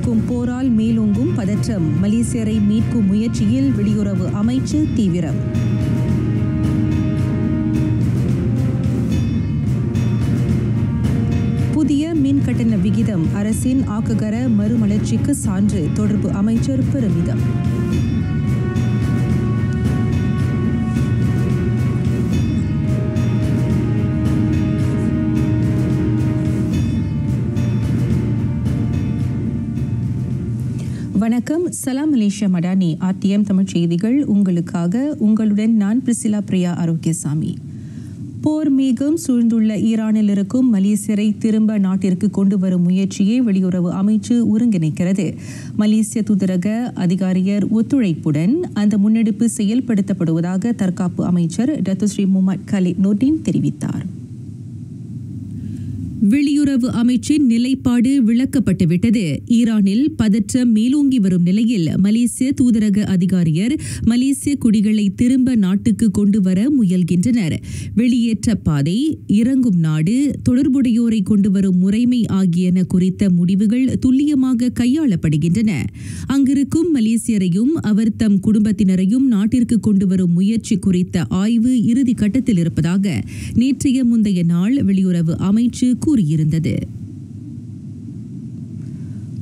நடக்கும் போரால் மேலோங்கும் பதற்றம். மலேசியரை மீட்கும் முயற்சியில் வெளியுறவு அமைச்சு தீவிரம். புதிய மின் கட்டண விகிதம் அரசின் ஆக்ககர மறுமலர்ச்சிக்கு சான்று. தொடர்பு அமைச்சர் பெருமிதம். வணக்கம். சலாம் மலேசியா மடானி ஆர்டிஎம் தமிழ் செய்திகள் உங்களுக்காக. உங்களுடன் நான் பிரிசிலா பிரியா ஆரோக்கியசாமி. போர் மேகம் சூழ்ந்துள்ள ஈரானில் இருக்கும் மலேசியரை திரும்ப நாட்டிற்கு கொண்டு வரும் முயற்சியை வெளியுறவு அமைச்சு ஒருங்கிணைக்கிறது. மலேசிய தூதரக அதிகாரியர் ஒத்துழைப்புடன் அந்த முன்னெடுப்பு செயல்படுத்தப்படுவதாக தற்காப்பு அமைச்சர் Datuk Seri Mohamed Khaled Nordin தெரிவித்தார். வெளியுறவு அமைச்சின் நிலைப்பாடு விளக்கப்பட்டுவிட்டது. ஈரானில் பதற்றம் மேலோங்கி வரும் நிலையில் மலேசிய தூதரக அதிகாரியர் மலேசிய குடிகளை திரும்ப நாட்டுக்கு கொண்டு வர முயல்கின்றனர். வெளியேற்ற பாதை, இறங்கும் நாடு, தொடர்புடையோரை கொண்டு வரும் முறைமை ஆகியன குறித்த முடிவுகள் துல்லியமாக கையாளப்படுகின்றன. அங்கிருக்கும் மலேசியரையும் அவர் தம் குடும்பத்தினரையும் நாட்டிற்கு கொண்டு வரும் முயற்சி குறித்த ஆய்வு இறுதி கட்டத்தில் இருப்பதாக நேற்றைய முந்தைய நாள் வெளியுறவு அமைச்சு கூறியிருந்தது.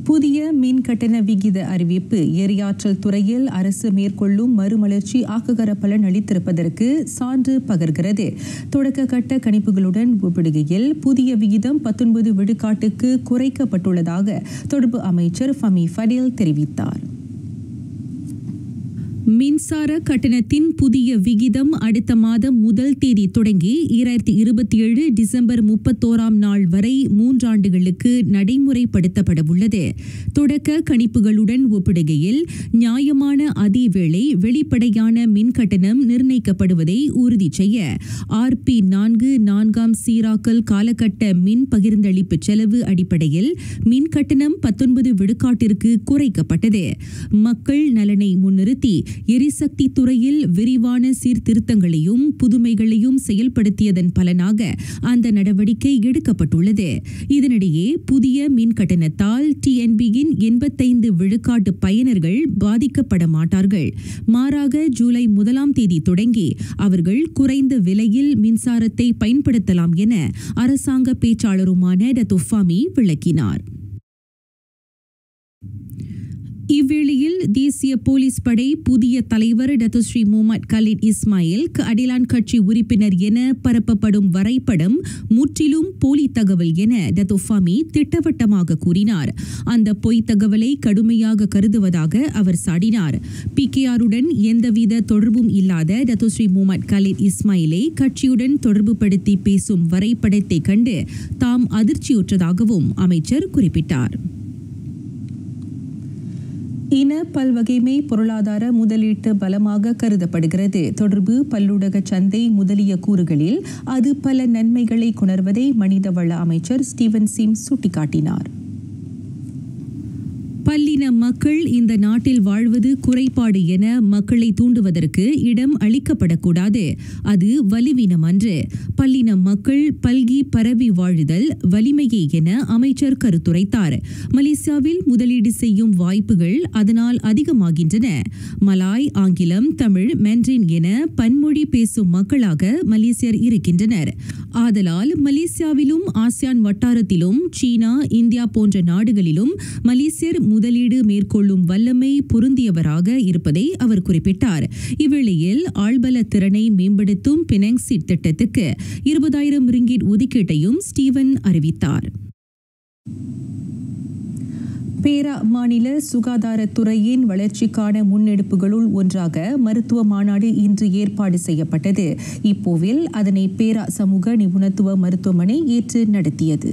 புதிய மின் கட்டண விகித அறிவிப்பு எரியாற்றல் துறையில் அரசு மேற்கொள்ளும் மறுமலர்ச்சி ஆக்ககர பலன் அளித்திருப்பதற்கு சான்று பகர்கிறது. தொடக்க கட்ட கணிப்புகளுடன் ஒப்பிடுகையில் புதிய விகிதம் 19 விழுக்காட்டுக்கு குறைக்கப்பட்டுள்ளதாக தொடர்பு அமைச்சர் ஃபமி ஃபடேல் தெரிவித்தார். மின்சார கட்டணத்தின் புதிய விகிதம் அடுத்த மாதம் 1 தேதி தொடங்கி 2027 டிசம்பர் 31 நாள் வரை 3 ஆண்டுகளுக்கு நடைமுறைப்படுத்தப்பட உள்ளது. தொடக்க கணிப்புகளுடன் ஒப்பிடுகையில் நியாயமான அதேவேளை வெளிப்படையான மின் கட்டணம் நிர்ணயிக்கப்படுவதை உறுதி செய்ய RP4 4ஆம் சீராக்கல் காலகட்ட மின் பகிர்ந்தளிப்பு செலவு அடிப்படையில் மின் கட்டணம் 19 விழுக்காட்டிற்கு குறைக்கப்பட்டது. மக்கள் நலனை முன்னிறுத்தி எரிசக்தி துறையில் விரிவான சீர்திருத்தங்களையும் புதுமைகளையும் செயல்படுத்தியதன் பலனாக அந்த நடவடிக்கை எடுக்கப்பட்டுள்ளது. இதனிடையே புதிய மின் கட்டணத்தால் TNB-யின் 85 விழுக்காட்டு பயனர்கள் பாதிக்கப்பட மாட்டார்கள். மாறாக ஜூலை 1ஆம் தேதி தொடங்கி அவர்கள் குறைந்த விலையில் மின்சாரத்தை பயன்படுத்தலாம் என அரசாங்க பேச்சாளருமான டத்து ஃபமி விளக்கினார். இவ்வேளையில் தேசிய போலீஸ் படை புதிய தலைவர் Datuk Seri Mohamed Khalid Ismail அடிலான் கட்சி உறுப்பினர் என பரப்பப்படும் வரைபடம் முற்றிலும் போலி தகவல் என டத்து ஃபமி திட்டவட்டமாக கூறினார். அந்த பொய் தகவலை கடுமையாக கருதுவதாக அவர் சாடினார். PKR-உடன் எந்தவித தொடர்பும் இல்லாத டத்து ஸ்ரீ முகமது கலீத் இஸ்மாயிலை கட்சியுடன் தொடர்புபடுத்தி பேசும் வரைபடத்தை கண்டு தாம் அதிர்ச்சியுற்றதாகவும் அமைச்சர் குறிப்பிட்டார். இன பல்வகைமை பொருளாதார முதலீட்டு பலமாக கருதப்படுகிறது. தொடர்பு, பல்லூடக சந்தை முதலிய கூறுகளில் அது பல நன்மைகளை கொணர்வதை மனிதவள அமைச்சர் ஸ்டீவன் சிம் சுட்டிக்காட்டினார். பல்லின மக்கள் இந்த நாட்டில் வாழ்வது குறைபாடு என மக்களை தூண்டுவதற்கு இடம் அளிக்கப்படக்கூடாது. அது வலிவீனம் அன்று. பல்லின மக்கள் பல்கி பரவி வாழுதல் வலிமையே என அமைச்சர் கருத்துரைத்தார். மலேசியாவில் முதலீடு செய்யும் வாய்ப்புகள் அதனால் அதிகமாகின்றன. மலாய், ஆங்கிலம், தமிழ், மேண்ட்ரின் என பன்மொழி பேசும் மக்களாக மலேசியர் இருக்கின்றனர். ஆதலால் மலேசியாவிலும் ஆசியான் வட்டாரத்திலும் சீனா, இந்தியா போன்ற நாடுகளிலும் மலேசியர் முதலீடு மேற்கொள்ளும் வல்லமை பொருந்தியவராக இருப்பதை அவர் குறிப்பிட்டார். இவ்வேளையில் ஆழ்பல திறனை மேம்படுத்தும் பினெங்சிட் திட்டத்துக்கு 20,000 ரிங்கிட் ஒதுக்கீட்டையும் ஸ்டீவன் அறிவித்தார். பேரா மாநில சுகாதாரத்துறையின் வளர்ச்சிக்கான முன்னெடுப்புகளுள் ஒன்றாக மருத்துவ மாநாடு இன்று ஏற்பாடு செய்யப்பட்டது. இப்போவில் அதனை பேரா சமூக நிபுணத்துவ மருத்துவமனை ஏற்று நடத்தியது.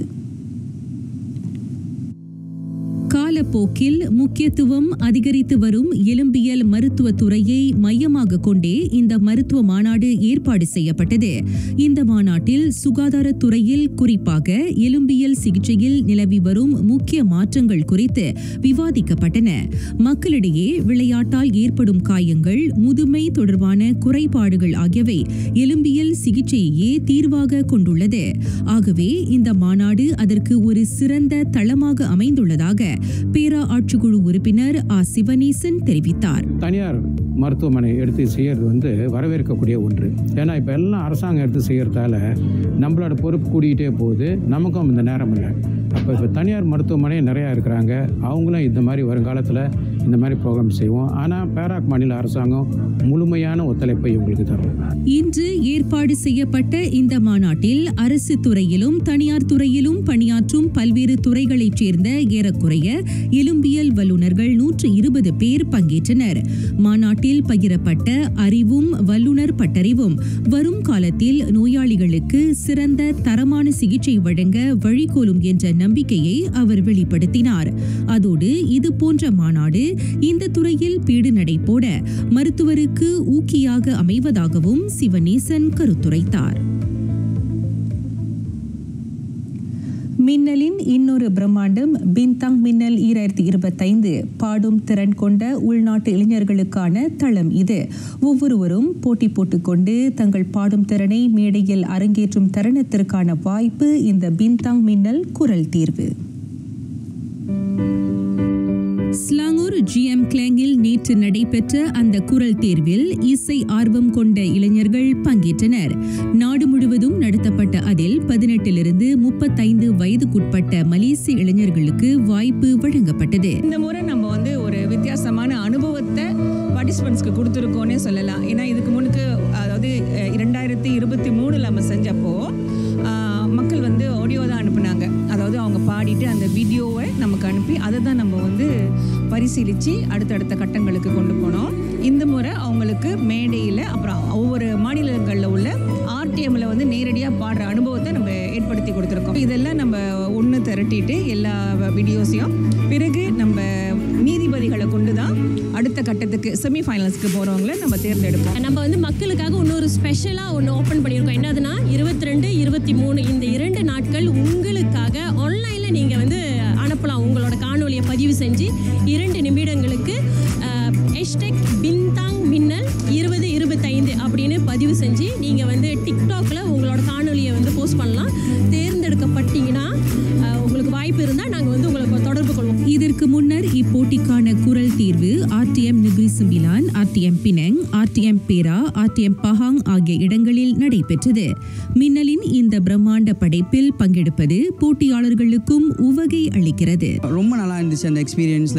காலப்போக்கில் முக்கியத்துவம் அதிகரித்து வரும் எலும்பியல் மருத்துவ துறையை மையமாக கொண்டே இந்த மருத்துவ மாநாடு ஏற்பாடு செய்யப்பட்டது. இந்த மாநாட்டில் சுகாதாரத்துறையில் குறிப்பாக எலும்பியல் சிகிச்சையில் நிலவி வரும் முக்கிய மாற்றங்கள் குறித்து விவாதிக்கப்பட்டன. மக்களிடையே விளையாட்டால் ஏற்படும் காயங்கள், முதுமை தொடர்பான குறைபாடுகள் ஆகியவை எலும்பியல் சிகிச்சையே தீர்வாக கொண்டுள்ளது. ஆகவே இந்த மாநாடு அதற்கு ஒரு சிறந்த தளமாக அமைந்துள்ளதாக பேரா ஆட்சிக்குழு உறுப்பினர் சிவனேசன் தெரிவித்தார். தனியார் மருத்துவமனை எடுத்து செய்யறது வரவேற்கக்கூடிய ஒன்று. ஏன்னா இப்போ எல்லாம் அரசாங்கம் எடுத்து செய்யறதால நம்மளோட பொறுப்பு கூடிக்கிட்டே போகுது, நமக்கும் இந்த நேரம் இல்லை. இப்போ தனியார் மருத்துவமனை நிறையா இருக்கிறாங்க, அவங்களும் இந்த மாதிரி வருங்காலத்தில் இந்த மாதிரி ப்ரோக்ராம் செய்வோம். ஆனால் பேராக் மாநில அரசாங்கம் முழுமையான ஒத்துழைப்பை இவங்களுக்கு தரும். இன்று ஏற்பாடு செய்யப்பட்ட இந்த மாநாட்டில் அரசு துறையிலும் தனியார் துறையிலும் பணியாற்றும் பல்வேறு துறைகளைச் சேர்ந்த ஏறக்குறைய எலும்பியல் வல்லுநர்கள் 120 பேர் பங்கேற்றனர். மாநாட்டில் பகிரப்பட்ட அறிவும் வல்லுநர் பட்டறிவும் வரும் காலத்தில் நோயாளிகளுக்கு சிறந்த தரமான சிகிச்சை வழங்க வழிகோலும் என்ற நம்பிக்கையை அவர் வெளிப்படுத்தினார். அதோடு இது போன்ற மாநாடு இந்த துறையில் பீடு நடை போட மருத்துவருக்கு ஊக்கியாக அமைவதாகவும் சிவனேசன் கருத்துரைத்தார். மின்னலின் இன்னொரு பிரம்மாண்டம் பின்தாங் மின்னல் 2025 பாடும் திறன் கொண்ட உள்நாட்டு இளைஞர்களுக்கான தளம் இது. ஒவ்வொருவரும் போட்டி போட்டுக்கொண்டு தங்கள் பாடும் திறனை மேடையில் அரங்கேற்றும் தருணத்திற்கான வாய்ப்பு இந்த பின்தாங் மின்னல் குரல் தேர்வு. ஸ்லாங்கூர் ஜிஎம் கிளாங்கில் நேற்று நடைபெற்ற அந்த குரல் தேர்வில் இசை ஆர்வம் கொண்ட இளைஞர்கள் பங்கேற்றனர். நாடு முழுவதும் நடத்தப்பட்ட அதில் 18 35 வயதுக்குட்பட்ட மலேசிய இளைஞர்களுக்கு வாய்ப்பு வழங்கப்பட்டது. இந்த முறை நம்ம ஒரு வித்தியாசமான அனுபவத்தை பார்ட்டிசிபென்ட்ஸ்க்கு கொடுத்துருக்கோன்னே சொல்லலாம். ஏன்னா இதுக்கு முன்னுக்கு, அதாவது 2023 நம்ம செஞ்சப்போ மக்கள் ஆடியோ தான் அனுப்புனாங்க. அதாவது அவங்க பாடிட்டு அந்த வீடியோவை நமக்கு அனுப்பி அதை தான் நம்ம பரிசீலித்து அடுத்தடுத்த கட்டங்களுக்கு கொண்டு போனோம். இந்த முறை அவங்களுக்கு மேடையில், அப்புறம் ஒவ்வொரு மாநிலங்களில் உள்ள ஆர்டிஎம்மில் நேரடியாக பாடுற அனுபவத்தை நம்ம ஏற்படுத்தி கொடுத்துருக்கோம். இதெல்லாம் நம்ம ஒன்று திரட்டிட்டு எல்லா வீடியோஸையும் பிறகு நம்ம நீதிபதிகளை கொண்டு தான் அடுத்த கட்டத்துக்கு செமிஃபைனல்ஸ்க்கு போகிறவங்கள நம்ம தேர்ந்தெடுப்போம். நம்ம மக்களுக்காக இன்னொரு ஸ்பெஷலாக ஒன்று ஓப்பன் பண்ணியிருக்கோம். என்னதுன்னா 22, 23 இந்த 2 நாட்கள் உங்களுக்காக ஆன்லைனில் நீங்கள் அனுப்பலாம். உங்களோட காணொலியை பதிவு செஞ்சு 2 நிமிடங்களுக்கு #பின்தாங் மின்னல் 2025 அப்படின்னு பதிவு செஞ்சு நீங்கள் டிக்டாக்ல உங்களோட காணொலியை போஸ்ட் பண்ணலாம். தேர்ந்தெடுக்கப்பட்டீங்கன்னா உங்களுக்கு வாய்ப்பு இருந்தால் நாங்கள் உங்களுக்கு தொடர்பு கொள்வோம். இதற்கு முன்னர் இப்போட்டிக்கான குரல் தேர்வு RTM Negeri Sembilan, RTM பினங், RTM பேரா, RTM பஹாங் ஆகிய இடங்களில் நடைபெற்றது. மின்னலின் இந்த பிரம்மாண்ட படைப்பில் பங்கெடுப்பது போட்டியாளர்களுக்கும் உவகை அளிக்கிறது. ரொம்ப நல்லா இருந்துச்சு அந்த experience.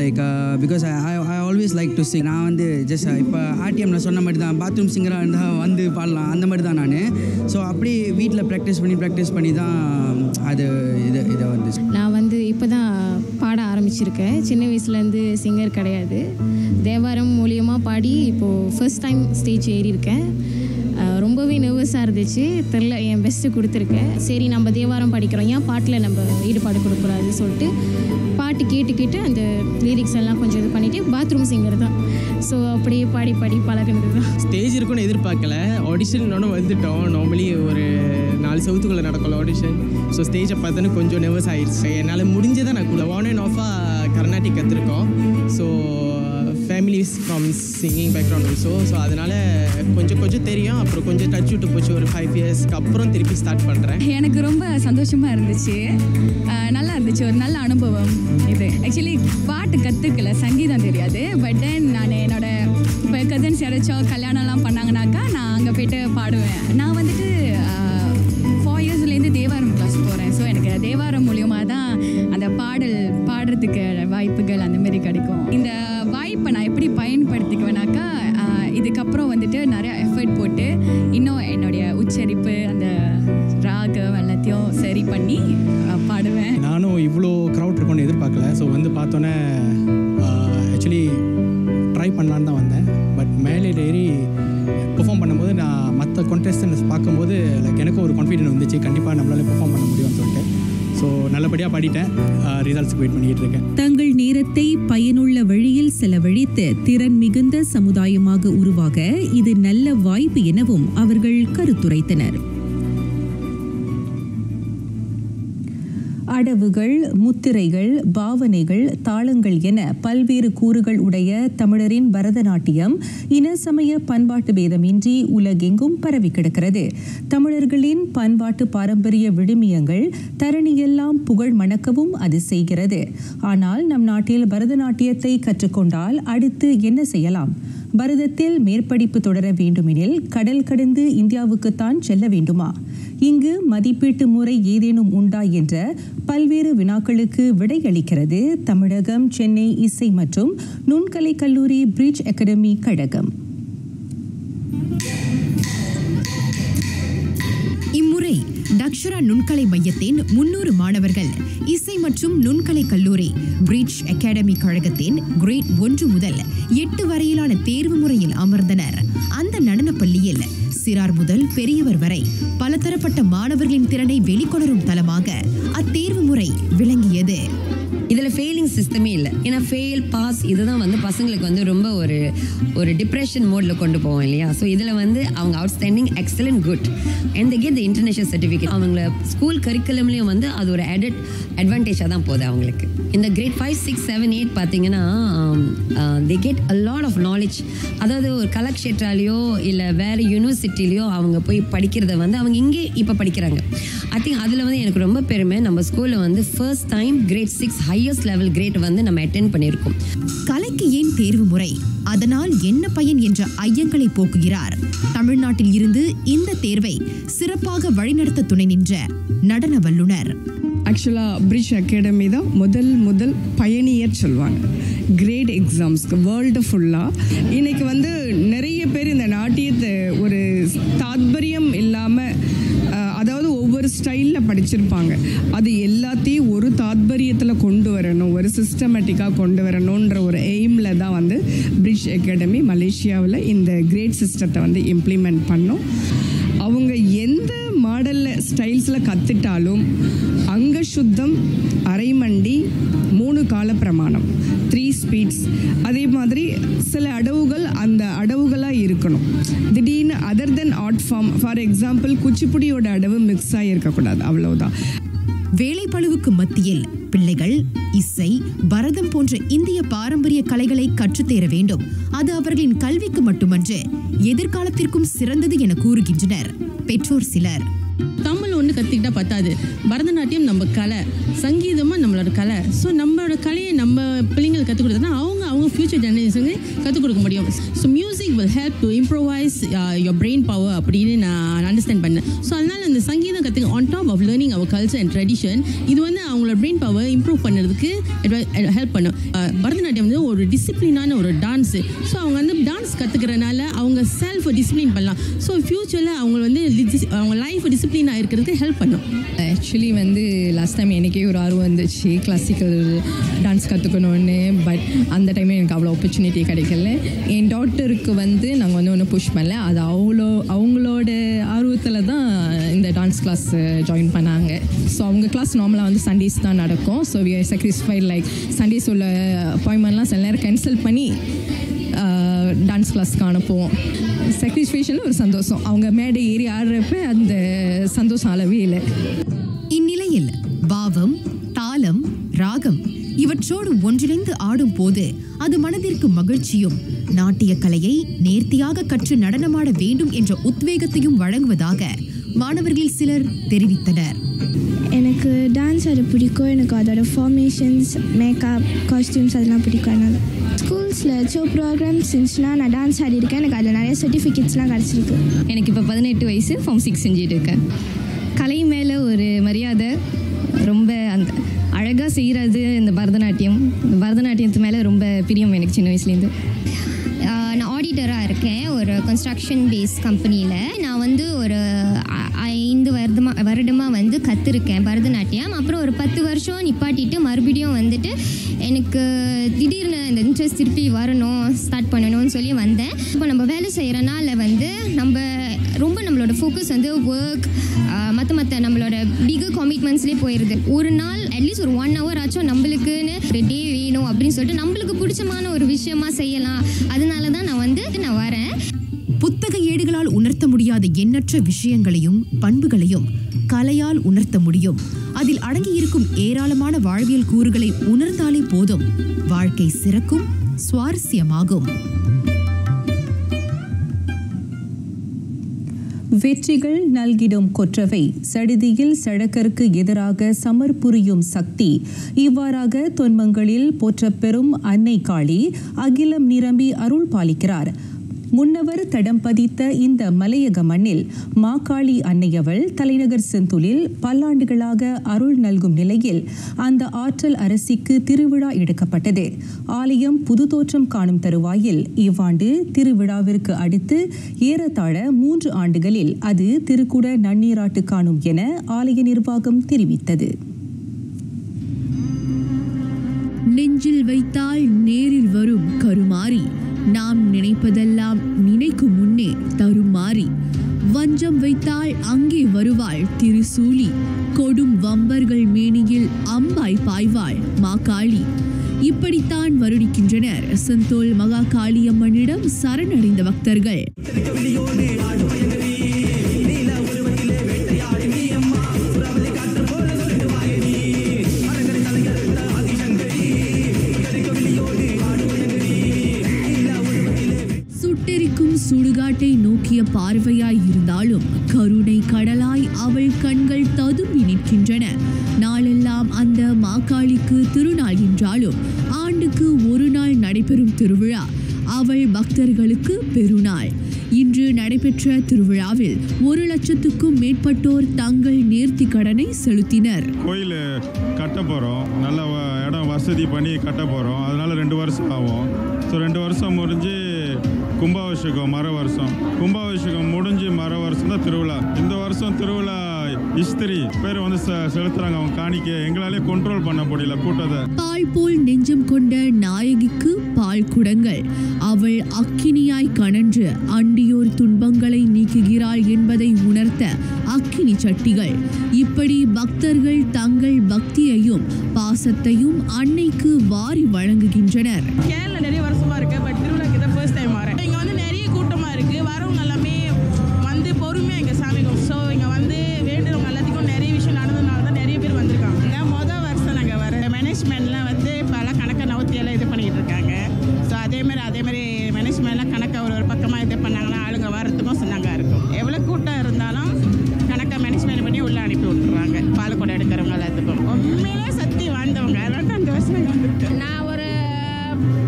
Because I always like to Singh. நான் ஜஸ்ட் இப்போ RTMல சொன்ன மாதிரி தான், பாத்ரூம் சிங்கராக இருந்தால் பாடலாம் அந்த மாதிரி தான் நான். ஸோ அப்படி வீட்டில் ப்ராக்டிஸ் பண்ணி தான் அது இதை வந்துச்சு. நான் இப்போ தான் பாட ஆரம்பிச்சிருக்கேன். சின்ன வயசுலேருந்து சிங்கர் கிடையாது. தேவாரம் மூலியமாக பாடி இப்போது ஃபர்ஸ்ட் டைம் ஸ்டேஜ் ஏறியிருக்கேன். ரொம்பவே நர்வஸாக இருந்துச்சு. தெரில, என் பெஸ்ட்டு கொடுத்துருக்கேன். சரி, நம்ம தேவாரம் படிக்கிறோம், ஏன் பாட்டில் நம்ம ஈடுபாடு கொடுக்கூடாதுன்னு சொல்லிட்டு பாட்டு கேட்டு அந்த லிரிக்ஸ் எல்லாம் கொஞ்சம் இது பண்ணிவிட்டு பாத்ரூம் சிங்கர் தான். ஸோ அப்படியே பாடி பழகினது தான். ஸ்டேஜ் இருக்குன்னு எதிர்பார்க்கல. ஆடிஷன் வந்துட்டோம். நார்மலி ஒரு 4 செவத்துக்குள்ளே நடக்கல ஆடிஷன். ஸோ ஸ்டேஜை பார்த்தோன்னு கொஞ்சம் நர்வஸ் ஆகிடுச்சு. என்னால் முடிஞ்சதை நான் கூட ஆன் அண்ட் ஆஃபாக கர்நாடிக் கற்றுருக்கோம். So families from singing background also. So அதனால் கொஞ்சம் தெரியும். அப்புறம் கொஞ்சம் டச் விட்டு போச்சு. ஒரு 5 இயர்ஸ்க்கு அப்புறம் திருப்பி ஸ்டார்ட் பண்ணுறேன். எனக்கு ரொம்ப சந்தோஷமாக இருந்துச்சு. நல்லா இருந்துச்சு. ஒரு நல்ல அனுபவம் இது. ஆக்சுவலி பாட்டு கற்றுக்கல, சங்கீதம் தெரியாது. பட் தென் நான் என்னோட இப்போ கசின்ஸ் யாராச்சும் கல்யாணம்லாம் பண்ணாங்கனாக்கா நான் அங்கே போய்ட்டு பாடுவேன். நான் 4 இயர்ஸ்லேருந்து தேவாரம் கிளாஸ் போகிறேன். ஸோ எனக்கு தேவாரம் மூலியமாக தான் அந்த பாடுறதுக்கு வாய்ப்புகள் அந்தமாரி கிடைக்கும். இந்த வாய்ப்பை நான் எப்படி பயன்படுத்திக்குவேனாக்கா, இதுக்கப்புறம் நிறைய எஃபர்ட் போட்டு இன்னும் என்னுடைய உச்சரிப்பு, அந்த ராகம் எல்லாத்தையும் சரி பண்ணி பாடுவேன். நானும் இவ்வளோ க்ரௌட் இருக்கும்னு எதிர்பார்க்கல. ஸோ பார்த்தோன்னே ஆக்சுவலி ட்ரை பண்ணலான்னு தான் வந்தேன். பட் மேலே ஏறி பெர்ஃபார்ம் பண்ணும்போது நான் மற்ற கான்டெஸ்டன்ஸ் பார்க்கும்போது எனக்கும் ஒரு கான்ஃபிடென்ட் வந்துச்சு, கண்டிப்பாக நம்மளால பெர்ஃபார்ம் பண்ண முடியும்னு சொல்லிட்டு. ஸோ நல்லபடியாக பாடிட்டேன். ரிசல்ட்ஸ்க்கு வெயிட் பண்ணிகிட்டு இருக்கேன். தங்கள் நேரத்தை பயனுள்ள வழியில் செலவழித்து திறன் மிகுந்த சமுதாயமாக உருவாக இது நல்ல வாய்ப்பு எனவும் அவர்கள் கருத்துரைத்தனர். அடவுகள், முத்திரைகள், பாவனைகள், தாளங்கள் என பல்வேறு கூறுகள் உடைய தமிழரின் பரதநாட்டியம் இன சமய பண்பாட்டு பேதமின்றி உலகெங்கும் பரவி கிடக்கிறது. தமிழர்களின் பண்பாட்டு பாரம்பரிய விழுமியங்கள் தரணியெல்லாம் புகழ் மணக்கவும் அது செய்கிறது. ஆனால் நம் நாட்டில் பரதநாட்டியத்தை கற்றுக்கொண்டால் அடுத்து என்ன செய்யலாம்? பரதத்தில் மேற்படிப்பு தொடர வேண்டுமெனில் கடல் கடந்து இந்தியாவுக்குத்தான் செல்ல வேண்டுமா? இங்கு மதிப்பீட்டு முறை ஏதேனும் உண்டா என்ற பல்வேறு வினாக்களுக்கு விடையளிக்கிறது தமிழகம் சென்னை இசை மற்றும் நுண்கலை கல்லூரி பிரிட்ஜ் அகாடமி கழகம். இம்முறை தக்ஷரா நுண்கலை மையத்தின் 300 மாணவர்கள் இசை மற்றும் நுண்கலை கல்லூரி பிரிட்ஜ் அகாடமி கழகத்தின் கிரேட் 1 முதல் 8 வரையிலான தேர்வு முறையில் அமர்ந்தனர். அந்த நடனப் பள்ளியில் சிறார் முதல் பெரியவர் வரை பலதரப்பட்ட மாணவர்களின் திறனை வெளிக்கொணரும் தளமாக அத்தேர்வு முறை விளங்கியது. இதில் ஃபெயிலிங் சிஸ்டமே இல்லை. ஏன்னா ஃபெயில் பாஸ் இதுதான் வந்து பசங்களுக்கு வந்து ரொம்ப ஒரு டிப்ரெஷன் மோடில் கொண்டு போவோம் இல்லையா. ஸோ இதில் வந்து அவங்க outstanding, excellent, good and they get the international certificate. அவங்கள ஸ்கூல் கரிக்குலம்லேயும் வந்து அது ஒரு அட்வான்டேஜாக தான் போகுது அவங்களுக்கு. இந்த கிரேட் 5, 6, 7, 8 பார்த்தீங்கன்னா they get a lot of knowledge. அதாவது ஒரு கலாக்ஷேத்ராலேயோ இல்லை வேறு யூனிவர்சிட்டிலேயோ அவங்க போய் படிக்கிறத வந்து அவங்க இங்கே இப்போ படிக்கிறாங்க. ஐ திங்க் அதில் வந்து எனக்கு ரொம்ப பெருமை. நம்ம ஸ்கூலில் வந்து first time grade 6 highest level grade வந்து நம்ம அட்டென்ட் பண்ணியிருக்கோம். கலைக்கு ஏன் தேர்வு முறை, அதனால் என்ன பயன் என்ற ஐயங்களை போக்குகிறார் தமிழ்நாட்டில் இருந்து இந்த தேர்வை சிறப்பாக வழிநடத்த துணை நின்ற நடன வல்லுனர். ஆக்சுவலாக பிரிட்ஜ் அகாடமி தான் முதல் பயணியர் சொல்லுவாங்க கிரேட் எக்ஸாம்ஸ்க்கு வேர்ல்டு ஃபுல்லாக. இன்றைக்கி வந்து நிறைய பேர் இந்த நாட்டியத்தை ஒரு தாத்பரியம் இல்லாமல், அதாவது ஒவ்வொரு ஸ்டைலில் படிச்சிருப்பாங்க. அது எல்லாத்தையும் ஒரு தாத்பரியத்தில் கொண்டு வரணும், ஒரு சிஸ்டமேட்டிக்காக கொண்டு வரணுன்ற ஒரு எய்மில் தான் வந்து பிரிட்ஜ் அகாடமி மலேசியாவில் இந்த கிரேட் சிஸ்டத்தை வந்து இம்ப்ளிமெண்ட் பண்ணோம். அவங்க எந்த மாடலில் ஸ்டைல்ஸில் கற்றுட்டாலும் அங்க சுத்தம், அரைமண்டி, 3 கால பிரமாணம், 3 ஸ்பீட்ஸ், அதே மாதிரி சில அடவுகள் அந்த அடவுகளாக இருக்கணும். திடீர்னு other then art form, for example குச்சிப்புடியோட அடவு மிக்ஸ் ஆகி இருக்கக்கூடாது, அவ்வளவுதான். வேலைப்பளுவுக்கு மத்தியில் பிள்ளைகள் இசை, பரதம் போன்ற இந்திய பாரம்பரிய கலைகளை கற்றுத்தேர வேண்டும். அது அவர்களின் கல்விக்கு மட்டுமன்று எதிர்காலத்திற்கும் சிறந்தது என கூறுகின்றனர் பெற்றோர் சிலர். தமிழ் ஒன்று கற்றுக்கிட்டா பத்தாது. பரதநாட்டியம் நம்ம கலை, சங்கீதமாக நம்மளோட கலை. ஸோ நம்மளோட கலையை நம்ம பிள்ளைங்களுக்கு கற்றுக் கொடுத்தா அவங்க ஃபியூச்சர் ஜெனரேஷனுக்கு கற்றுக் கொடுக்க முடியும். So music will help to improvise your brain power அப்படின்னு நான் அண்டர்ஸ்டாண்ட் பண்ணேன். ஸோ அதனால் இந்த சங்கீதம் கற்றுக்க on top of learning our culture and tradition, இது வந்து அவங்களோட பிரெயின் பவர் இம்ப்ரூவ் பண்ணுறதுக்கு ஹெல்ப் பண்ணும். பரதநாட்டியம் வந்து ஒரு டிசிப்ளினான ஒரு டான்ஸு. ஸோ அவங்க வந்து டான்ஸ் கற்றுக்கிறனால அவங்க செல்ஃப் டிசிப்ளின் பண்ணலாம். ஸோ ஃப்யூச்சரில் அவங்க வந்து அவங்க லைஃப் டிசிப்ளினாக இருக்கிறதுக்கு ஹெல்ப் பண்ணும். ஆக்சுவலி வந்து லாஸ்ட் டைம் எனக்கே ஒரு ஆர்வம் வந்துச்சு கிளாசிக்கல் டான்ஸ் கற்றுக்கணுன்னு. பட் அந்த டைமில் எனக்கு அவ்வளோ ஆப்பர்ச்சுனிட்டி கிடைக்கல. என் டாட்டருக்கு வந்து நாங்கள் வந்து ஒன்றும் புஷ் பண்ணல. அது அவங்களோட ஆர்வத்தில் தான் இந்த டான்ஸ் கிளாஸ் ஜாயின் பண்ணாங்க. ஸோ அவங்க கிளாஸ் நார்மலாக வந்து சண்டேஸ் தான் நடக்கும். So we are sacrificed like Sundays உள்ள அப்பாயின்மெண்ட்லாம் சில நேரம் கேன்சல் பண்ணி டான்ஸ் கிளாஸ்க்கு அனுப்புவோம். சாக்ரிஃபைஷனில் ஒரு சந்தோஷம். அவங்க மேடை ஏறி ஆடுறப்ப அந்த சந்தோஷம் அளவே இல்லை. இந்நிலையில் பாவம், தாளம், ராகம் இவற்றோடு ஒன்றிணைந்து ஆடும் போது அது மனதிற்கு மகிழ்ச்சியும், நாட்டிய கலையை நேர்த்தியாக கற்று நடனமாட வேண்டும் என்ற உத்வேகத்தையும் வழங்குவதாக மாணவர்கள் சிலர் தெரிவித்தனர். எனக்கு டான்ஸ் ஆட பிடிக்கும். எனக்கு அதோட ஃபார்மேஷன்ஸ், மேக்கப், காஸ்டியூம்ஸ் அதெல்லாம் பிடிக்கும். அதனால் ஸ்கூல்ஸில் ப்ரோக்ராம்ஸ் இருந்துச்சுன்னா நான் டான்ஸ் ஆடிருக்கேன். எனக்கு அதில் நிறைய சர்டிஃபிகேட்ஸ்லாம் கிடச்சிருக்கு. எனக்கு இப்போ 18 வயசு, ஃபார்ம் 6 செஞ்சுட்டு இருக்கேன். கலை மேலே ஒரு மரியாதை, ரொம்ப அந்த அழகாக செய்கிறது இந்த பரதநாட்டியத்து மேலே ரொம்ப பிரியம் எனக்கு சின்ன வயசுலேருந்து. நான் ஆடிட்டராக இருக்கேன் ஒரு கன்ஸ்ட்ரக்ஷன் பேஸ் கம்பெனியில். நான் வந்து ஒரு 5 வருடமாக வந்து கற்றுருக்கேன் பரதநாட்டியம். அப்புறம் ஒரு 10 வருஷம் நிப்பாட்டிட்டு மறுபடியும் வந்துட்டு எனக்கு திடீர்னு இந்த இன்ட்ரெஸ்ட் திருப்பி வரணும், ஸ்டார்ட் பண்ணணும்னு சொல்லி வந்தேன். இப்போ நம்ம வேலை செய்கிறனால வந்து நம்மளோட ஃபோக்கஸ் வந்து ஒர்க், மற்ற நம்மளோட பிகர் கமிட்மெண்ட்ஸ்லேயே போயிடுது. ஒரு நாள் அட்லீஸ்ட் ஒரு 1 hour ஆச்சும் நம்மளுக்குன்னு ஒரு டே வேணும் அப்படின்னு சொல்லிட்டு நம்மளுக்கு பிடிச்சமான ஒரு விஷயமா செய்யலாம். அதனால தான் நான் வரேன். புத்தக ஏடுகளால் உணர்த்த முடியாத எண்ணற்ற விஷயங்களையும் பண்புகளையும் கலையால் உணர்த்த முடியும். அதில் அடங்கியிருக்கும் ஏராளமான வாழ்வியல் கூறுகளை உணர்ந்தாலே போதும், வாழ்க்கை சிறக்கும், சுவாரஸ்யமாகும். வெற்றிகள் நல்கிடும் கொற்றவை, சடிதியில் சழக்கருக்கு எதிராக சமர் புரியும் சக்தி. இவ்வாறாக தொன்மங்களில் போற்றப்பெறும் அன்னை காளி அகிலம் நிரம்பி அருள் பாலிக்கிறார். முன்னவர் தடம் பதித்த இந்த மலையக மண்ணில் மாகாளி அன்னையவள் தலைநகர் செந்தூலில் பல்லாண்டுகளாக அருள் நல்கும் நிலையில் அந்த ஆற்றல் அரசிக்கு திருவிழா எடுக்கப்பட்டது. ஆலயம் புது தோற்றம் காணும் தருவாயில் இவ்வாண்டு திருவிழாவிற்கு அடுத்து ஏறத்தாழ 3 ஆண்டுகளில் அது திருக்குட நன்னீராட்டு காணும் என ஆலய நிர்வாகம் தெரிவித்தது. நெஞ்சில் வைத்தால் நேரில் வரும் கருமாறி, நாம் நினைப்பதெல்லாம் நினைக்கும் முன்னே தருமாறி, வஞ்சம் வைத்தால் அங்கே வருவாள் திருசூலி, கொடும் வம்பர்கள் மேனியில் அம்பாய் பாய்வாள் மாகாளி. இப்படித்தான் வருடிக்கின்றனர் செந்தோல் மகா காளியம்மனிடம் சரணடைந்த பக்தர்கள். சுட்டெரிக்கும் சுடுகாட்டை நோக்கிய பார்வையாய் இருந்தாலும் கருணை கடலாய் அவள் கண்கள் ததும்பி நிற்கின்றன. நாளெல்லாம் அந்த மாகாளிக்கு திருநாள் என்றாலும் ஆண்டுக்கு ஒரு நாள் நடைபெறும் திருவிழா அவள் பக்தர்களுக்கு பெருநாள். இன்று நடைபெற்ற திருவிழாவில் 1 லட்சத்துக்கும் மேற்பட்டோர் தங்கள் நேர்த்தி கடனை செலுத்தினர். கோயில் கட்ட போகிறோம், நல்ல இடம் வசதி பண்ணி கட்ட போகிறோம். அதனால 2 வருஷம் ஆகும். ஸோ 2 வருஷம் முடிஞ்சு கும்பாபிஷேகம் மர வருஷம், கும்பாபிஷேகம் முடிஞ்சு மர வருஷம் தான் திருவிழா. இந்த வருஷம் திருவிழா இஸ்திரி பேர் வந்து செலுத்துறாங்க. அவங்க காணிக்க எங்களாலே கண்ட்ரோல் பண்ண முடியல கூட்டத்தை. பால் போல் நெஞ்சம் கொண்ட நாயகிக்கு பால் குடங்கள், அவள் அக்கினியாய் கனன்று அண்டியோர் துன்பங்களை நீக்குகிறாள் என்பதை உணர்த்த அக்கினி சட்டிகள். இப்படி பக்தர்கள் தங்கள் பக்தியையும் பாசத்தையும் அன்னைக்கு வாரி வழங்குகின்றனர். கேரளா நிறைய வருஷமா இருக்கு, பட் திருவிழாக்கு தான் ஃபர்ஸ்ட் டைம் வரேன். இங்க வந்து நிறைய கூட்டமா இருக்கு. வரவங்க எல்லாமே வந்து பொறுமையா எங்க சாமிக்கும். ஸோ இங்க வந்து வேண்டுறவங்க எல்லாத்துக்கும் நிறைய விஷயம் நடந்ததுனால தான் நிறைய பேர் வந்திருக்காங்க. மொதல் வருஷம் நாங்கள் வர மேனேஜ்மெண்ட்லாம் வந்து பல கணக்கை நவுத்தி எல்லாம் இது பண்ணிட்டு இருக்காங்க. ஸோ அதே மாதிரி மேனேஜ்மெண்ட்லாம் கணக்கை ஒரு பக்கமாக இது பண்ணாங்கன்னா ஆளுங்க வரத்துக்கும் சொன்னாங்க இருக்கும். எவ்வளோ கூட்டம் இருந்தாலும் கணக்கை மேனேஜ்மெண்ட் பண்ணி உள்ளே அனுப்பி விட்டுருவாங்க. பாலக்கோடை எடுக்கிறவங்க எல்லாத்துக்கும் உண்மையிலே சக்தி வாழ்ந்தவங்க. அதனால அந்த வருஷம் வந்துருக்கேன். நான் ஒரு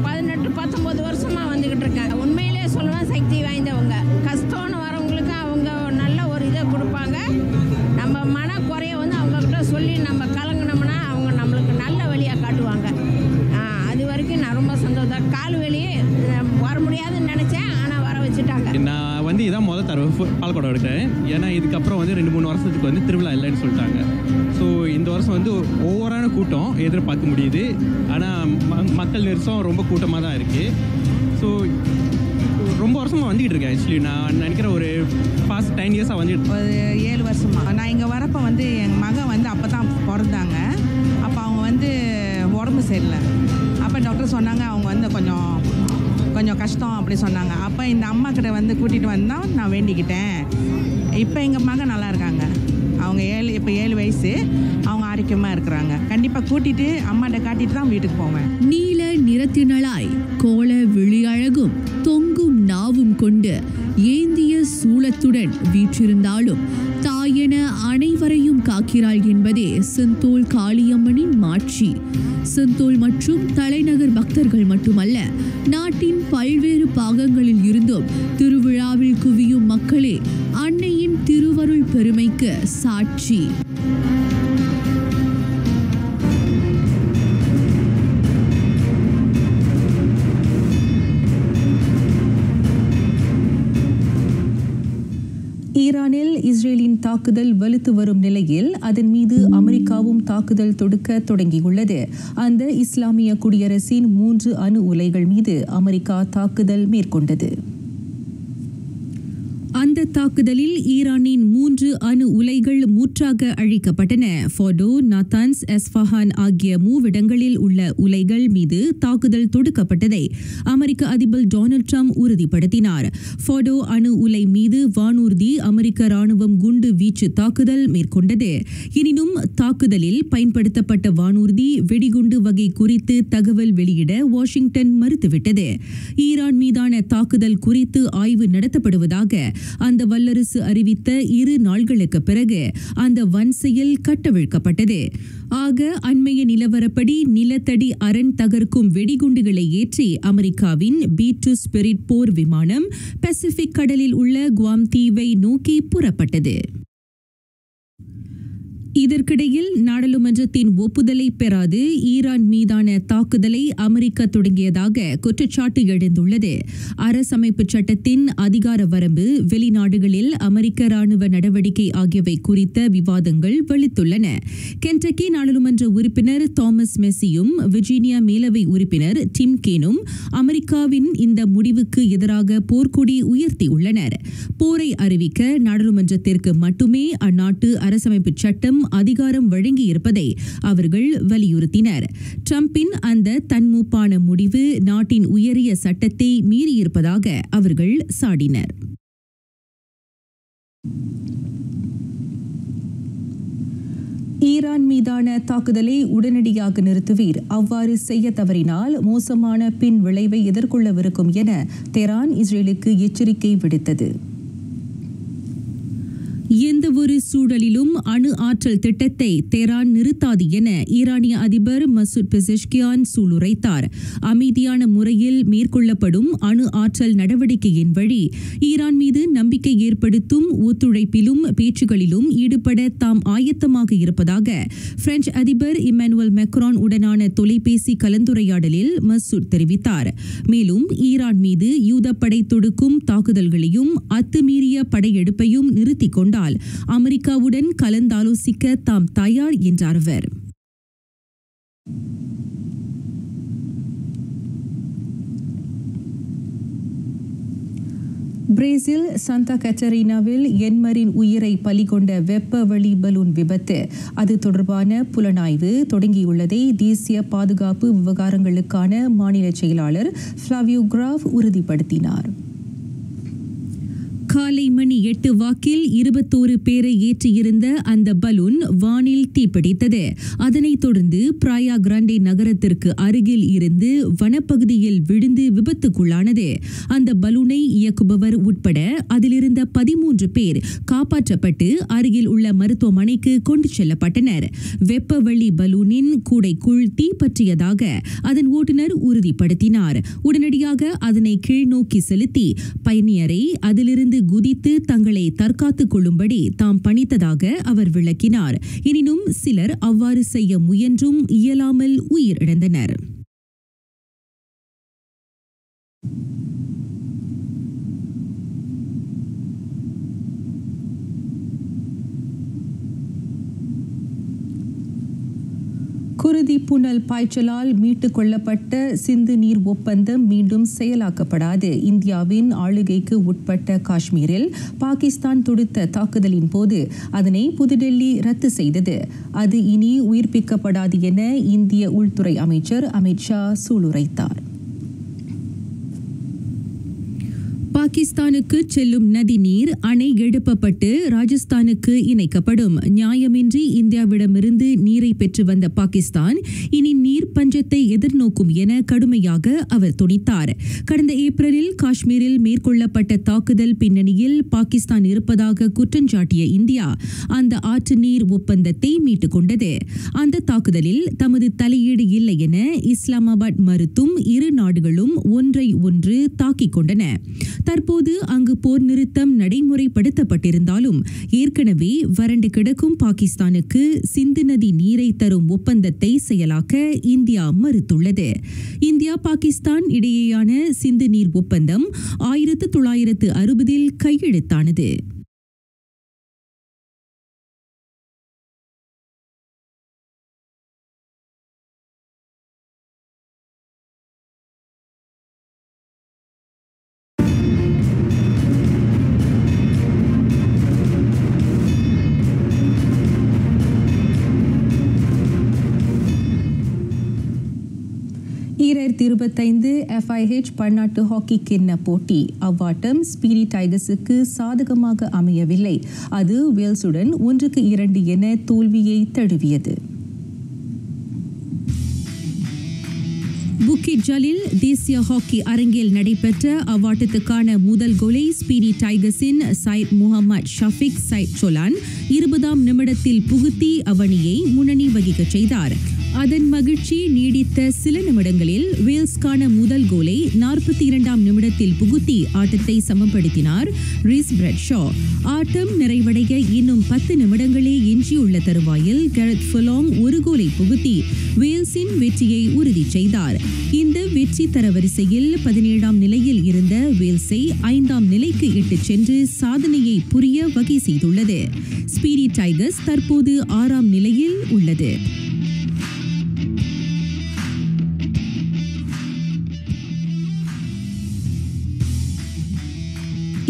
18-19 வருஷமாக வந்துக்கிட்டு இருக்கேன். உண்மையிலே சொல்லுவேன், சக்தி வாய்ந்தவங்க. கஷ்டம்னு வரவங்களுக்கு அவங்க நல்ல ஒரு இதை கொடுப்பாங்க. நம்ம மன குறைய வந்து அவங்கக்கிட்ட சொல்லி நம்ம கலங்கினோம்னா அவங்க நம்மளுக்கு நல்ல வழியாக காட்டுவாங்க. அது வரைக்கும் நான் ரொம்ப சந்தோஷம். கால் வெளியே வர முடியாதுன்னு நினச்சேன், ஆனால் வர வச்சுட்டாங்க. நான் வந்து இதான் முதல் தடவை பாலக்கோடை எடுக்கிறேன். ஏன்னா இதுக்கப்புறம் வந்து 2-3 வருஷத்துக்கு வந்து திருவிழா இல்லைன்னு சொல்லிட்டாங்க. ஸோ இந்த வருஷம் வந்து ஓவரான கூட்டம் எதிர்பார்க்க முடியுது. ஆனால் மக்கள் நெரிசம் ரொம்ப கூட்டமாக தான் இருக்குது. ஸோ ரொம்ப வருஷமாக வந்துக்கிட்டு இருக்கேன். ஆக்சுவலி நான் நினைக்கிற ஒரு பாஸ்ட் 10 இயர்ஸாக வந்துட்டு ஒரு 7 வருஷமாக நான் இங்கே வரப்போ வந்து எங்கள் மகன் வந்து அப்போ தான் பிறந்தாங்க. அப்போ அவங்க வந்து உடம்பு சரியில்லை. அப்போ டாக்டர் சொன்னாங்க அவங்க வந்து கொஞ்சம் கஷ்டம் அப்படி சொன்னாங்க. அப்போ இந்த அம்மா கிட்ட வந்து கூட்டிகிட்டு வந்தால் நான் வேண்டிக்கிட்டேன். இப்போ எங்கள் மகன் நல்லா இருக்காங்க. அவங்க 7 வயசு, அவங்க ஆரோக்கியமாக இருக்கிறாங்க. கண்டிப்பாக கூட்டிகிட்டு அம்மாட்ட காட்டிட்டு தான் வீட்டுக்கு போவேன். நீல நிறத்தினளாய் கோல விழியழகும் தொங்கும் நாவும் கொண்டு ஏந்திய சூலத்துடன் வீற்றிருந்தாலும் தாயென அனைவரையும் காக்கிறாள் என்பதே செந்தோல் காளியம்மனின் மாட்சி. செந்தோல் மற்றும் தலைநகர் பக்தர்கள் மட்டுமல்ல, நாட்டின் பல்வேறு பாகங்களில் இருந்தும் திருவிழாவில் குவியும் மக்களே அன்னையின் திருவருள் பெருமைக்கு சாட்சி. ஈரானில் இஸ்ரேலின் தாக்குதல் வலுத்து வரும் நிலையில் அதன் மீது அமெரிக்காவும் தாக்குதல் தொடுக்க தொடங்கியுள்ளது. அந்த இஸ்லாமிய குடியரசின் 3 அணு உலைகள் மீது அமெரிக்கா தாக்குதல் மேற்கொண்டது. அந்த இந்த தாக்குதலில் ஈரானின் 3 அணு உலைகள் முற்றாக அழிக்கப்பட்டன. ஃபோர்டோ, நாத்தான்ஸ், எஸ்ஃபஹான் ஆகிய 3 இடங்களில் உள்ள உலைகள் மீது தாக்குதல் தொடுக்கப்பட்டதை அமெரிக்க அதிபர் டொனால்ட் ட்ரம்ப் உறுதிப்படுத்தினார். ஃபோர்டோ அணு உலை மீது வானூர்தி அமெரிக்க ராணுவம் குண்டு வீச்சு தாக்குதல் மேற்கொண்டது. எனினும் தாக்குதலில் பயன்படுத்தப்பட்ட வானூர்தி வெடிகுண்டு வகை குறித்து தகவல் வெளியிட வாஷிங்டன் மறுத்துவிட்டது. ஈரான் மீதான தாக்குதல் குறித்து ஆய்வு நடத்தப்படுவதாக அந்த வல்லரசு அறிவித்த 2 நாள்களுக்கு பிறகு அந்த வன்செயல் கட்டவிழ்க்கப்பட்டது. ஆக அண்மைய நிலவரப்படி நிலத்தடி அரண் தகர்க்கும் வெடிகுண்டுகளை ஏற்றி அமெரிக்காவின் B-2 ஸ்பிரிட் போர் விமானம் பசிபிக் கடலில் உள்ள குவாம் தீவை நோக்கி புறப்பட்டது. இதற்கிடையில் நாடாளுமன்றத்தின் ஒப்புதலை பெறாது ஈரான் மீதான தாக்குதலை அமெரிக்கா தொடங்கியதாக குற்றச்சாட்டு எழுந்துள்ளது. அரசமைப்பு சட்டத்தின் அதிகார வரம்பு, வெளிநாடுகளில் அமெரிக்க ராணுவ நடவடிக்கை ஆகியவை குறித்த விவாதங்கள் வெளுத்துள்ளன. கென்டக்கி நாடாளுமன்ற உறுப்பினர் தாமஸ் மெஸ்ஸியும் விர்ஜீனியா மேலவை உறுப்பினர் டிம் கேனும் அமெரிக்காவின் இந்த முடிவுக்கு எதிராக போர்க்கொடி உயர்த்தியுள்ளனர். போரை அறிவிக்க நாடாளுமன்றத்திற்கு மட்டுமே அந்நாட்டு அரசமைப்பு சட்டம் அதிகாரம் வழங்கியிருப்பதை அவர்கள் வலியுறுத்தினர். ட்ரம்பின் அந்த தன்மூப்பான முடிவு நாட்டின் உயரிய சட்டத்தை மீறியிருப்பதாக அவர்கள் சாடினர். ஈரான் மீதான தாக்குதலை உடனடியாக நிறுத்துவீர், அவ்வாறு செய்ய தவறினால் மோசமான பின் விளைவை எதிர்கொள்ளவிருக்கும் என தெஹ்ரான் இஸ்ரேலுக்கு எச்சரிக்கை விடுத்தது. எந்தவொரு சூழலிலும் அணு ஆற்றல் திட்டத்தை தெஹ்ரான் நிறுத்தாது என ஈரானிய அதிபர் மசூத் பெசெஷ்கியான் சூளுரைத்தார். அமைதியான முறையில் மேற்கொள்ளப்படும் அணு ஆற்றல் நடவடிக்கையின் வழி ஈரான் மீது நம்பிக்கை ஏற்படுத்தும் ஒத்துழைப்பிலும் பேச்சுகளிலும் ஈடுபட தாம் ஆயத்தமாக இருப்பதாக பிரெஞ்சு அதிபர் இமானுவேல் மேக்ரான் உடனான தொலைபேசி கலந்துரையாடலில் மசூத் தெரிவித்தார். மேலும் ஈரான் மீது யூதப்படை தொடுக்கும் தாக்குதல்களையும் அத்துமீறிய படையெடுப்பையும் நிறுத்திக் கொண்டால் அமெரிக்காவுடன் கலந்தாலோசிக்க தாம் தயார் என்றார் அவர். பிரேசில் சாந்தா கட்டரினாவில் எண்மரின் உயிரை பலிகொண்ட வெப்ப வழி பலூன் விபத்து, அது தொடர்பான புலனாய்வு தொடங்கியுள்ளதை தேசிய பாதுகாப்பு விவகாரங்களுக்கான மாநில செயலாளர் ஃப்ளாவியோ கிராஃப் உறுதிப்படுத்தினார். காலை மணி 8 வாக்கில் 21 பேரை ஏற்றியிருந்த அந்த பலூன் வானில் தீப்பிடித்தது. அதனைத் தொடர்ந்து பிராயா கிராண்டே நகரத்திற்கு அருகில் இருந்து வனப்பகுதியில் விழுந்து விபத்துக்குள்ளானது. அந்த பலூனை இயக்குபவர் உட்பட அதிலிருந்த 13 பேர் காப்பாற்றப்பட்டு அருகில் உள்ள மருத்துவமனைக்கு கொண்டு செல்லப்பட்டனர். வெப்பவெளி பலூனின் கூடைக்குள் தீ பற்றியதாக அதன் ஓட்டுநர் உறுதிப்படுத்தினார். உடனடியாக அதனை கீழ்நோக்கி செலுத்தி பயணியரை அதிலிருந்து குதித்து தங்களை தற்காத்துக் கொள்ளும்படி தாம் பணித்ததாக அவர் விளக்கினார். எனினும் சிலர் அவ்வாறு செய்ய முயன்றும் இயலாமல் உயிரிழந்தனர். குருதி புனல் பாய்ச்சலால் மீட்டுக் கொள்ளப்பட்ட சிந்து நீர் ஒப்பந்தம் மீண்டும் செயலாக்கப்படாது. இந்தியாவின் ஆளுகைக்கு உட்பட்ட காஷ்மீரில் பாகிஸ்தான் தொடுத்த தாக்குதலின் போது அதனை புதுடெல்லி ரத்து செய்தது. அது இனி உயிர்ப்பிக்கப்படாது என இந்திய உள்துறை அமைச்சர் அமித்ஷா சூளுரைத்தார். பாகிஸ்தானுக்கு செல்லும் நதி நீர் அணை எழுப்பப்பட்டு ராஜஸ்தானுக்கு இணைக்கப்படும். நியாயமின்றி இந்தியாவிடமிருந்து நீரை பெற்று வந்த பாகிஸ்தான் இனி நீர் பஞ்சத்தை எதிர்நோக்கும் என கடுமையாக அவர் துணித்தார். கடந்த ஏப்ரலில் காஷ்மீரில் மேற்கொள்ளப்பட்ட தாக்குதல் பின்னணியில் பாகிஸ்தான் இருப்பதாக குற்றஞ்சாட்டிய இந்தியா அந்த ஆற்று நீர் ஒப்பந்தத்தை மீட்டுக் கொண்டது. அந்த தாக்குதலில் தமது தலையீடு இல்லை என இஸ்லாமாபாத் மறுத்தும் இரு நாடுகளும் ஒன்றை ஒன்று தாக்கிக் கொண்டன. தற்போது அங்கு போர் நிறுத்தம் நடைமுறைப்படுத்தப்பட்டிருந்தாலும் ஏற்கனவே வறண்டு கிடக்கும் பாகிஸ்தானுக்கு சிந்து நதி நீரை தரும் ஒப்பந்தத்தை செயலாக்க இந்தியா மறுத்துள்ளது. இந்தியா பாகிஸ்தான் இடையேயான சிந்து நீர் ஒப்பந்தம் 1960 கையெழுத்தானது. 2025 FIH பன்னாட்டு ஹாக்கி கிண்ண போட்டி அவ்வாட்டம் ஸ்பீடி டைகர்ஸுக்கு சாதகமாக அமையவில்லை. அது வேல்ஸுடன் 1-2 என தோல்வியை தழுவியது. புக்கிட் ஜலில் தேசிய ஹாக்கி அரங்கில் நடைபெற்ற அவ்வாட்டத்துக்கான முதல் கோலை ஸ்பீடி டைகர்ஸின் சைட் முகமது ஷஃபிக் சைட் சொலான் 20ஆம் நிமிடத்தில் புகுத்தி அவனியை முன்னணி வகிக்கச் செய்தார். அதன் மகிழ்ச்சி நீடித்த சில நிமிடங்களில் வேல்ஸ்கான முதல் கோலை 42ஆம் நிமிடத்தில் புகுத்தி ஆட்டத்தை சமப்படுத்தினார் ரீஸ் பிரெட்ஷா. ஆட்டம் நிறைவடைய இன்னும் 10 நிமிடங்களே எஞ்சியுள்ள தருவாயில் கெரத் ஃபுலாங் ஒரு கோலை புகுத்தி வேல்ஸின் வெற்றியை உறுதி செய்தார். இந்த வெற்றி தரவரிசையில் 17ஆம் நிலையில் இருந்த வேல்ஸை 5ஆம் நிலைக்கு இட்டுச் சென்று சாதனையை புரிய வகை செய்துள்ளது. ஸ்பீடி டைகர்ஸ் தற்போது 6ஆம் நிலையில் உள்ளது.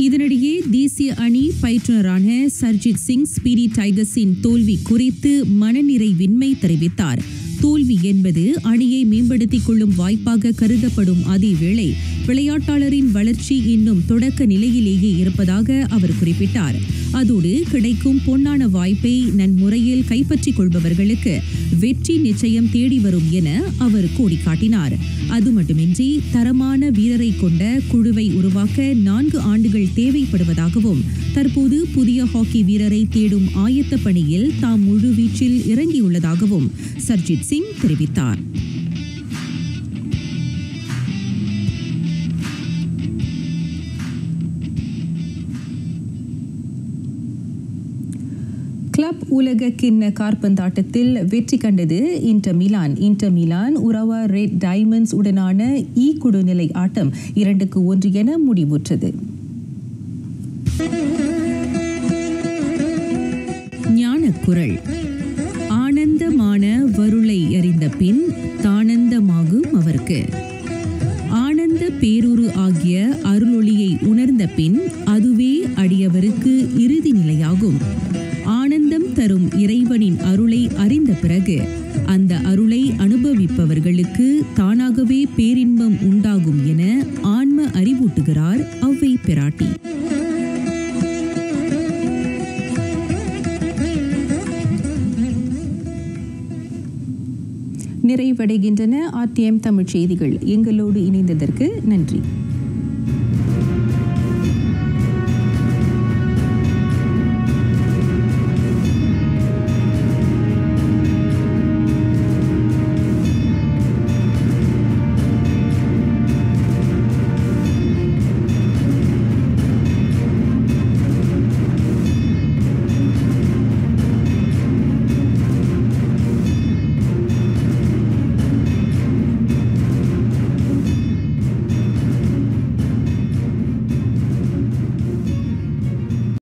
இதனிடையே தேசிய அணி பயிற்றுனரான சர்ஜித் சிங் ஸ்பீடி டைகர்ஸின் தோல்வி குறித்து மனநிறைவின்மை தெரிவித்தார். தோல்வி என்பது அணியை மேம்படுத்திக் கொள்ளும் வாய்ப்பாக கருதப்படும் அதேவேளை விளையாட்டாளரின் வளர்ச்சி இன்னும் தொடக்க நிலையிலேயே இருப்பதாக அவர் குறிப்பிட்டார். அதோடு கிடைக்கும் பொன்னான வாய்ப்பை நன்முறையில் கைப்பற்றிக் கொள்பவர்களுக்கு வெற்றி நிச்சயம் தேடி வரும் என அவர் கோடிக்காட்டினார். அது மட்டுமின்றி தரமான வீரரை கொண்ட குழுவை உருவாக்க 4 ஆண்டுகள் தேவைப்படுவதாகவும் தற்போது புதிய ஹாக்கி வீரரை தேடும் ஆயத்த பணியில் தாம் முழுவீச்சில் இறங்கியுள்ளதாகவும் சர்ஜித் சிங் தெரிவித்தார். கிளப் உலக கிண்ண காற்பந்தாட்டத்தில் வெற்றி கண்டது இன்டர் மிலான் உரவா ரெட் டைமண்ட்ஸ் உடனான குழு நிலை ஆட்டம் 2-1 என முடிவுற்றது. ஞானக்குரல். ஆனந்தமான வருளை அறிந்த பின் தானந்தமாகும் அவர்க்கு. ஆனந்த பேருரு ஆகிய அருளொளியை உணர்ந்த பின் அதுவே அடியவருக்கு இறுதி நிலையாகும். ஆனந்தம் தரும் இறைவனின் அருளை அறிந்த பிறகு அந்த அருளை அனுபவிப்பவர்களுக்கு தானாகவே பேரின்பம் உண்டாகும் என ஆன்ம அறிவூட்டுகிறார் ஔவை பிராட்டி. நிறைவடைகின்றன RTM தமிழ் செய்திகள். எங்களோடு இணைந்ததற்கு நன்றி.